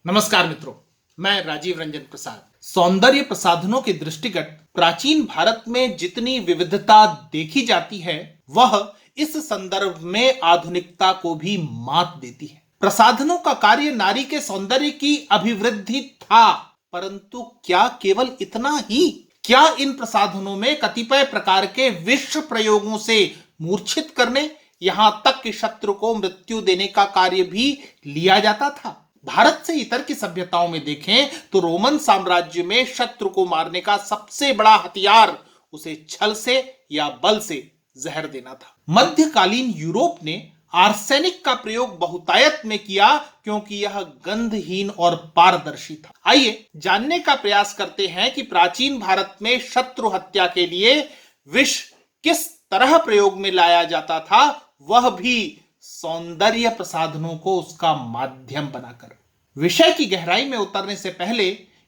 नमस्कार मित्रों, मैं राजीव रंजन प्रसाद। सौंदर्य प्रसाधनों के दृष्टिगत प्राचीन भारत में जितनी विविधता देखी जाती है वह इस संदर्भ में आधुनिकता को भी मात देती है। प्रसाधनों का कार्य नारी के सौंदर्य की अभिवृद्धि था, परंतु क्या केवल इतना ही? क्या इन प्रसाधनों में कतिपय प्रकार के विष प्रयोगों से मूर्छित करने, यहां तक कि शत्रु को मृत्यु देने का कार्य भी लिया जाता था? भारत से इतर की सभ्यताओं में देखें तो रोमन साम्राज्य में शत्रु को मारने का सबसे बड़ा हथियार उसे छल से या बल से जहर देना था। मध्यकालीन यूरोप ने आर्सेनिक का प्रयोग बहुतायत में किया क्योंकि यह गंधहीन और पारदर्शी था। आइए जानने का प्रयास करते हैं कि प्राचीन भारत में शत्रु हत्या के लिए विष किस तरह प्रयोग में लाया जाता था, वह भी सौंदर्य प्रसाधनों को उसका माध्यम बनाकर। विषय की गहराई में उतरने से पहले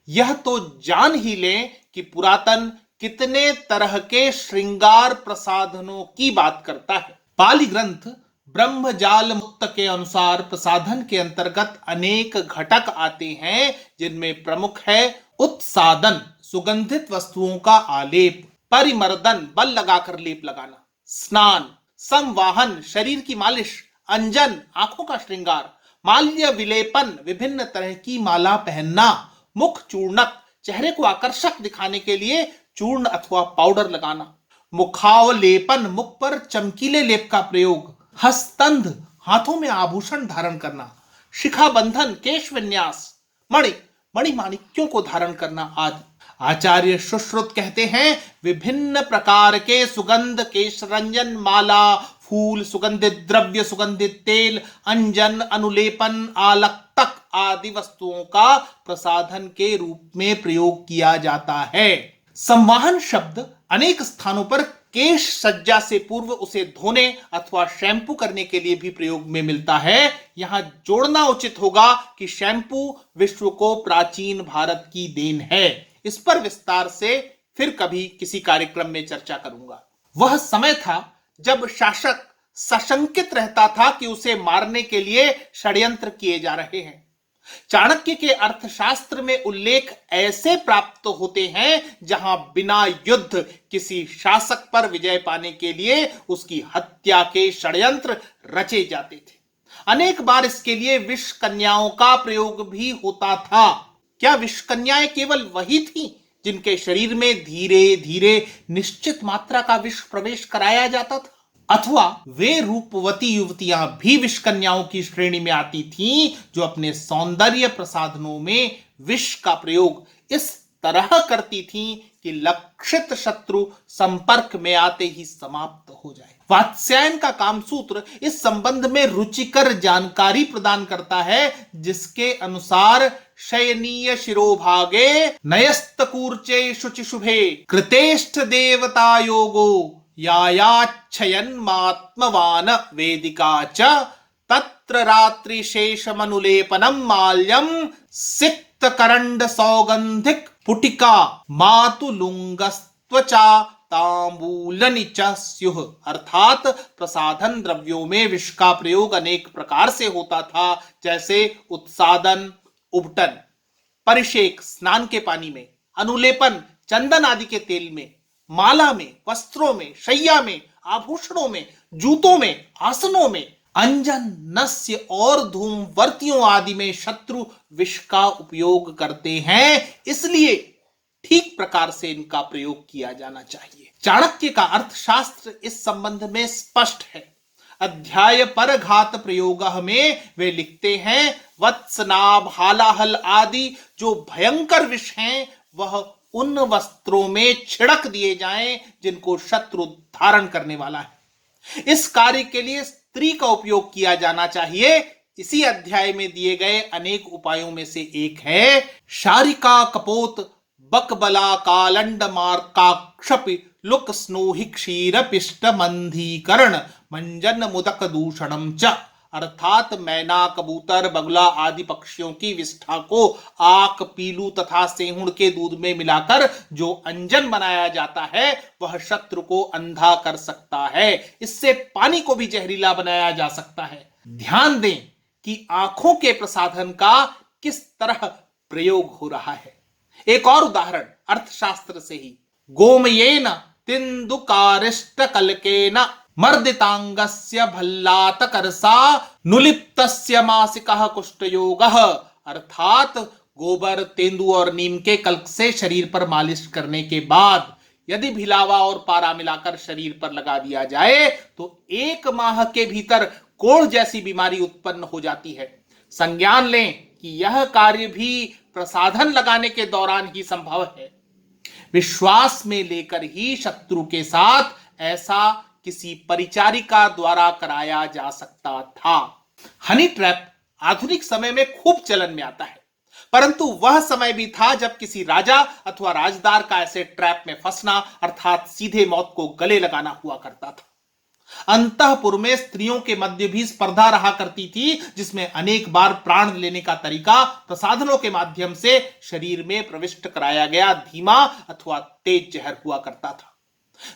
यह तो जान ही लें कि पुरातन कितने तरह के श्रृंगार प्रसाधनों की बात करता है। पाली ग्रंथ ब्रह्मजाल मुक्त के अनुसार प्रसाधन के अंतर्गत अनेक घटक आते हैं, जिनमें प्रमुख है उत्सादन, सुगंधित वस्तुओं का आलेप, परिमर्दन, बल लगाकर लेप लगाना, स्नान, संवाहन, शरीर की मालिश, अंजन, आंखों का श्रृंगार, माल्य विलेपन, विभिन्न तरह की माला पहनना, मुख चूर्णक, चेहरे को आकर्षक दिखाने के लिए चूर्ण अथवा पाउडर लगाना, मुखावलेपन, मुख पर चमकीले लेप का प्रयोग, हस्तंध, हाथों में आभूषण धारण करना, शिखा बंधन, केश विन्यास, मणि माणिक्यों को धारण करना आदि। आचार्य सुश्रुत कहते हैं विभिन्न प्रकार के सुगंध, केशरंजन, माला, फूल, सुगंधित द्रव्य, सुगंधित तेल, अंजन, अनुलेपन, आलक्तक आदि वस्तुओं का प्रसाधन के रूप में प्रयोग किया जाता है। संवाहन शब्द अनेक स्थानों पर केश सज्जा से पूर्व उसे धोने अथवा शैंपू करने के लिए भी प्रयोग में मिलता है। यहां जोड़ना उचित होगा कि शैंपू विश्व को प्राचीन भारत की देन है। इस पर विस्तार से फिर कभी किसी कार्यक्रम में चर्चा करूंगा। वह समय था जब शासक सशंकित रहता था कि उसे मारने के लिए षड्यंत्र किए जा रहे हैं। चाणक्य के अर्थशास्त्र में उल्लेख ऐसे प्राप्त होते हैं जहां बिना युद्ध किसी शासक पर विजय पाने के लिए उसकी हत्या के षड्यंत्र रचे जाते थे। अनेक बार इसके लिए विष कन्याओं का प्रयोग भी होता था। क्या विष कन्याएं केवल वही थीं जिनके शरीर में धीरे धीरे निश्चित मात्रा का विष प्रवेश कराया जाता था, अथवा वे रूपवती युवतियां भी विष कन्याओं की श्रेणी में आती थीं जो अपने सौंदर्य प्रसाधनों में विष का प्रयोग इस तरह करती थीं कि लक्षित शत्रु संपर्क में आते ही समाप्त हो जाए। वात्स्यायन का कामसूत्र इस संबंध में रुचिकर जानकारी प्रदान करता है, जिसके अनुसार शयनीय शिरोभागे नयस्तकूर्चे शुचिशुभे कृतेष्ठ देवता योगो यायाच्छयन्मात्मवान वेदिका च तत्र रात्रि शेषमनुलेपनम माल्यम सिक्त करंड सौगंधिक पुटिका मातुलुंगस्त्वचा तांबूलनि च स्युः। अर्थात प्रसाधन द्रव्यों में विष का प्रयोग अनेक प्रकार से होता था, जैसे उत्सादन, उबटन, परिषेक स्नान के पानी में, अनुलेपन चंदन आदि के तेल में, माला में, वस्त्रों में, शैया में, आभूषणों में, जूतों में, आसनों में, अंजन, नस्य और धूमवर्तियों आदि में शत्रु विष का उपयोग करते हैं, इसलिए ठीक प्रकार से इनका प्रयोग किया जाना चाहिए। चाणक्य का अर्थशास्त्र इस संबंध में स्पष्ट है। अध्याय पर घात प्रयोग में वे लिखते हैं वत्सनाभ, हालाहल आदि जो भयंकर विष हैं वह उन वस्त्रों में छिड़क दिए जाएं जिनको शत्रु धारण करने वाला है। इस कार्य के लिए स्त्री का उपयोग किया जाना चाहिए। इसी अध्याय में दिए गए अनेक उपायों में से एक है शारिका कपोत बकबला कालंड मार्काक्षपि लुक स्नोहि क्षीर पिष्ट मंधीकरण मंजन मुदक दूषणम च। अर्थात मैना, कबूतर, बगुला आदि पक्षियों की विष्ठा को आक, पीलू तथा सेहुण के दूध में मिलाकर जो अंजन बनाया जाता है वह शत्रु को अंधा कर सकता है। इससे पानी को भी जहरीला बनाया जा सकता है। ध्यान दें कि आंखों के प्रसाधन का किस तरह प्रयोग हो रहा है। एक और उदाहरण अर्थशास्त्र से ही। गोमयेन तिन्दुकारिष्ट कलकेन मर्दितांगस्य भल्लातकरसा नुलिप्तस्य मासिकः कुष्ठयोगः। अर्थात गोबर, तेंदु और नीम के कल्क से शरीर पर मालिश करने के बाद यदि भिलावा और पारा मिलाकर शरीर पर लगा दिया जाए तो 1 माह के भीतर कोढ़ जैसी बीमारी उत्पन्न हो जाती है। संज्ञान लें कि यह कार्य भी प्रसाधन लगाने के दौरान ही संभव है। विश्वास में लेकर ही शत्रु के साथ ऐसा किसी परिचारिका द्वारा कराया जा सकता था। हनी ट्रैप आधुनिक समय में खूब चलन में आता है, परंतु वह समय भी था जब किसी राजा अथवा राजदार का ऐसे ट्रैप में फंसना अर्थात सीधे मौत को गले लगाना हुआ करता था। अंतःपुर में स्त्रियों के मध्य भी स्पर्धा रहा करती थी, जिसमें अनेक बार प्राण लेने का तरीका प्रसाधनों के माध्यम से शरीर में प्रविष्ट कराया गया धीमा अथवा तेज जहर हुआ करता था।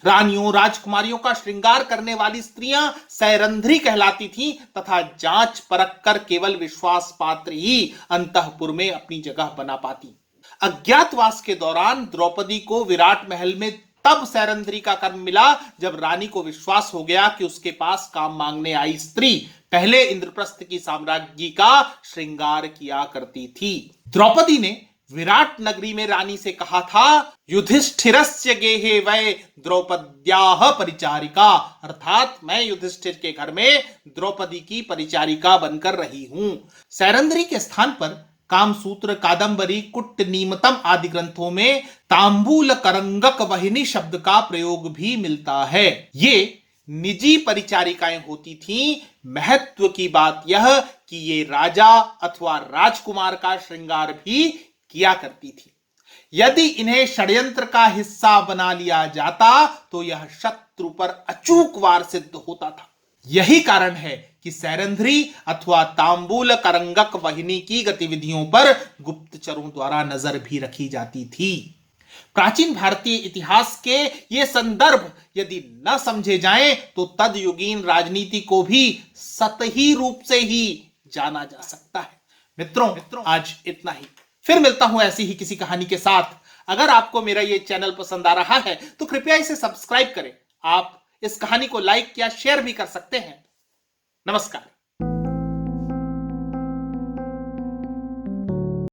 रानियों, राजकुमारियों का श्रृंगार करने वाली स्त्रियां सैरंध्री कहलाती थीं तथा जांच परख कर केवल विश्वास पात्र ही अंतःपुर में अपनी जगह बना पाती। अज्ञातवास के दौरान द्रौपदी को विराट महल में तब सैरंध्री का कर्म मिला जब रानी को विश्वास हो गया कि उसके पास काम मांगने आई स्त्री पहले इंद्रप्रस्थ की साम्राज्ञी का श्रृंगार किया करती थी। द्रौपदी ने विराट नगरी में रानी से कहा था, युधिष्ठिरस्य गेहे वै द्रौपद्याः परिचारिका, अर्थात मैं युधिष्ठिर के घर में द्रौपदी की परिचारिका बनकर रही हूं। सैरंध्री के स्थान पर कामसूत्र, कादंबरी, कुट्ट नीमतम आदि ग्रंथों में तांबूल करंगक वहिनी शब्द का प्रयोग भी मिलता है। ये निजी परिचारिकाएं होती थीं। महत्व की बात यह कि ये राजा अथवा राजकुमार का श्रृंगार भी किया करती थी। यदि इन्हें षड्यंत्र का हिस्सा बना लिया जाता तो यह शत्रु पर अचूक वार सिद्ध होता था। यही कारण है कि सैरंध्री अथवा तांबूल करंगक वहिनी की गतिविधियों पर गुप्तचरों द्वारा नजर भी रखी जाती थी। प्राचीन भारतीय इतिहास के ये संदर्भ यदि न समझे जाएं तो तदयुगीन राजनीति को भी सतही रूप से ही जाना जा सकता है। मित्रों, आज इतना ही। फिर मिलता हूं ऐसी ही किसी कहानी के साथ। अगर आपको मेरा ये चैनल पसंद आ रहा है तो कृपया इसे सब्सक्राइब करें। आप इस कहानी को लाइक या शेयर भी कर सकते हैं। नमस्कार।